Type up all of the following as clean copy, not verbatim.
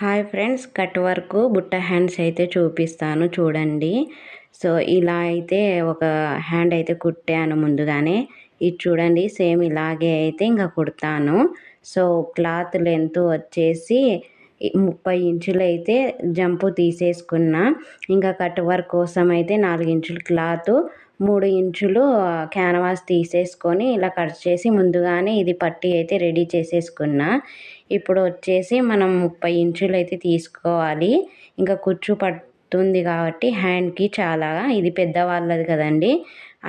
Hi friends, cut work బుట్ట hands అయితే చూపిస్తాను చూడండి. సో ఇలా అయితే ఒక హ్యాండ్ అయితే కుట్టాను ముందుగానే. ఇది చూడండి, సేమ్ ఇలాగే అయితే ఇంకా కుడతాను. సో క్లాత్ లెంత్ వచ్చేసి 30 ఇంచులు అయితే జంపు తీసేసుకున్నా. ఇంకా కట్ వర్క్ కోసం అయితే 4 ఇంచులు క్లాత్, 3 ఇంచులు క్యాన్వాస్ తీసేసుకొని ఇలా కట్ చేసి ముందుగానే ఇది పట్టీ అయితే రెడీ చేసేసుకున్నా. ఇప్పుడు వచ్చేసి మనం 30 ఇంచులు అయితే తీసుకోవాలి. ఇంకా కుచ్చు పడుతుంది కాబట్టి హ్యాండ్కి చాలా, ఇది పెద్దవాళ్ళది కదండి,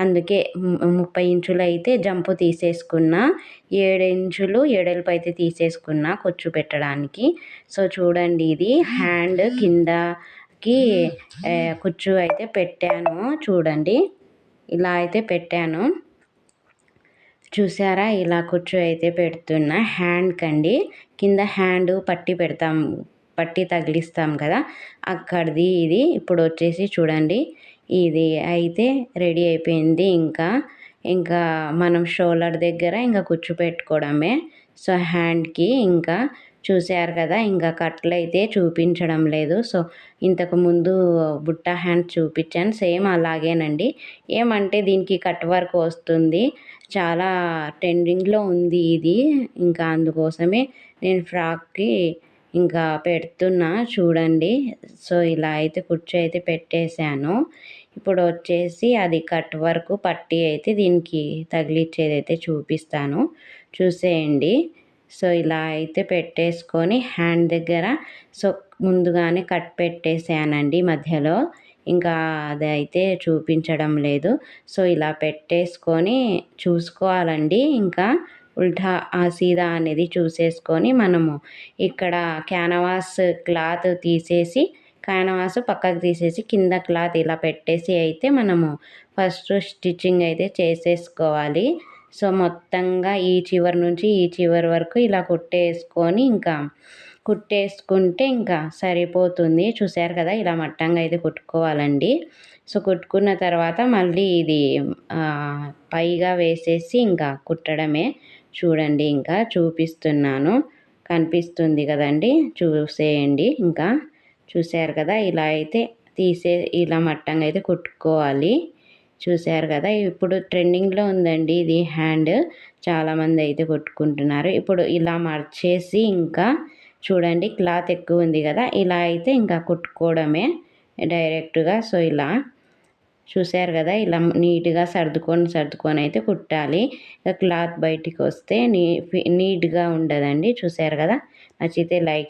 అందుకే 30 ఇంచులు అయితే జంపు తీసేసుకున్నా. 7 ఇంచులు ఎడల్పు అయితే తీసేసుకున్నా కుచ్చు పెట్టడానికి. సో చూడండి, ఇది హ్యాండ్ కిందకి కుచ్చు అయితే పెట్టాను చూడండి. ఇలా అయితే పెట్టాను చూసారా. ఇలా కుచ్చు అయితే పెడుతున్నా హ్యాండ్కి అండి. కింద హ్యాండ్ పట్టి పెడతాం, పట్టి తగిలిస్తాం కదా, అక్కడిది ఇది. ఇప్పుడు వచ్చేసి చూడండి, ఇది అయితే రెడీ అయిపోయింది. ఇంకా మనం షోల్డర్ దగ్గర ఇంకా కుచ్చు పెట్టుకోవడమే. సో హ్యాండ్కి ఇంకా చూసారు కదా, ఇంకా కట్లు అయితే చూపించడం లేదు. సో ఇంతకుముందు బుట్ట హ్యాండ్ చూపించాను, సేమ్ అలాగేనండి. ఏమంటే దీనికి కట్ వర్క్ వస్తుంది, చాలా ట్రెండింగ్లో ఉంది ఇది. ఇంకా అందుకోసమే నేను ఫ్రాక్కి ఇంకా పెడుతున్నా చూడండి. సో ఇలా అయితే కుర్చీ అయితే పెట్టేశాను. ఇప్పుడు వచ్చేసి అది కట్ వర్క్ పట్టీ అయితే దీనికి తగిలిచ్చేది అయితే చూపిస్తాను, చూసేయండి. సో ఇలా అయితే పెట్టేసుకొని హ్యాండ్ దగ్గర సో ముందుగానే కట్ పెట్టేసానండి మధ్యలో. ఇంకా అది అయితే చూపించడం లేదు. సో ఇలా పెట్టేసుకొని చూసుకోవాలండి. ఇంకా ఉల్టా సీదా అనేది చూసేసుకొని మనము ఇక్కడ క్యాన్వాస్ క్లాత్ తీసేసి, క్యాన్వాస్ పక్కకు తీసేసి కింద క్లాత్ ఇలా పెట్టేసి అయితే మనము ఫస్ట్ స్టిచ్చింగ్ అయితే చేసేసుకోవాలి. సో మొత్తంగా ఈ చివరి నుంచి ఈ చివరి వరకు ఇలా కుట్టేసుకొని ఇంకా కుట్టేసుకుంటే ఇంకా సరిపోతుంది. చూసారు కదా, ఇలా మట్టంగా అయితే కుట్టుకోవాలండి. సో కుట్టుకున్న తర్వాత మళ్ళీ ఇది పైగా వేసేసి ఇంకా కుట్టడమే. చూడండి, ఇంకా చూపిస్తున్నాను, కనిపిస్తుంది కదండి, చూసేయండి. ఇంకా చూసారు కదా, ఇలా అయితే ఇలా మట్టంగా అయితే కుట్టుకోవాలి. చూసారు కదా, ఇప్పుడు ట్రెండింగ్లో ఉందండి ఇది హ్యాండ్, చాలామంది అయితే కుట్టుకుంటున్నారు. ఇప్పుడు ఇలా మర్చేసి ఇంకా చూడండి, క్లాత్ ఎక్కువ ఉంది కదా, ఇలా అయితే ఇంకా కుట్టుకోవడమే డైరెక్ట్గా. సో ఇలా చూసారు కదా, ఇలా నీట్గా సర్దుకొని అయితే కుట్టాలి. ఇక క్లాత్ బయటికి వస్తే నీట్గా ఉండదండి. చూసారు కదా, నచ్చితే లైక్